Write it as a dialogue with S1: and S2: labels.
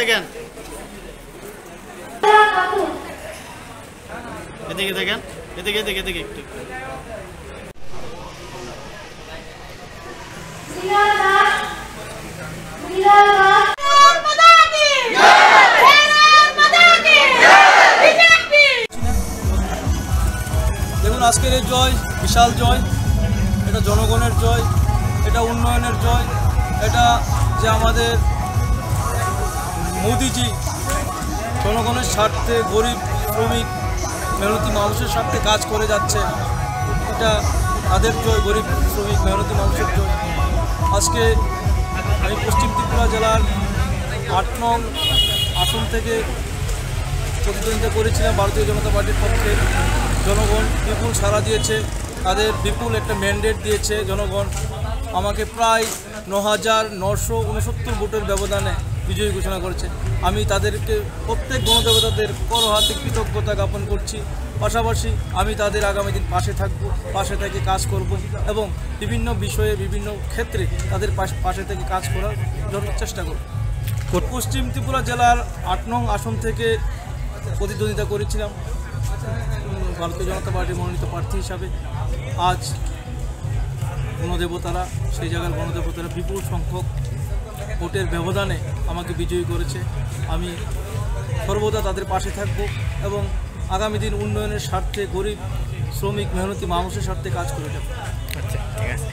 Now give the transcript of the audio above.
S1: দেখেন, এদিকে দেখেন, এদিকে এদিকে এদিকে একটু।
S2: দেখুন, আজকের এই জয় বিশাল জয়। এটা জনগণের জয়, এটা উন্নয়নের জয়। এটা যে আমাদের মোদিজি জনগণের স্বার্থে, গরিব শ্রমিক মেহনতি মানুষের স্বার্থে কাজ করে যাচ্ছে, এটা তাদের জয়, গরিব শ্রমিক মেহনতি মানুষের জয়। আজকে আমি পশ্চিম ত্রিপুরা জেলার ৮ নং আসন থেকে প্রতিদ্বন্দ্বিতা করেছিলাম ভারতীয় জনতা পার্টির পক্ষে। জনগণ বিপুল সাড়া দিয়েছে, তাদের বিপুল একটা ম্যান্ডেট দিয়েছে জনগণ। আমাকে প্রায় ৯,৯৬৯ ভোটের ব্যবধানে বিজয়ী ঘোষণা করেছে। আমি তাদেরকে প্রত্যেক গণদেবতাদের করহাতে কৃতজ্ঞতা জ্ঞাপন করছি। পাশাপাশি আমি তাদের আগামী দিন পাশে থাকব, পাশে থেকে কাজ করব এবং বিভিন্ন বিষয়ে বিভিন্ন ক্ষেত্রে তাদের পাশে থেকে কাজ করার জন্য চেষ্টা করব। পশ্চিম ত্রিপুরা জেলার ৮ নং আসন থেকে প্রতিদ্বন্দ্বিতা করেছিলাম ভারতীয় জনতা পার্টির মনোনীত প্রার্থী হিসাবে। আজ গণদেবতারা, সেই জায়গার গণদেবতারা বিপুল সংখ্যক ভোটের ব্যবধানে আমাকে বিজয়ী করেছে। আমি সর্বদা তাদের পাশে থাকব এবং আগামী দিন উন্নয়নের স্বার্থে, গরিব শ্রমিক মেহনতি মানুষের স্বার্থে কাজ করে যাব।
S1: আচ্ছা, ঠিক আছে।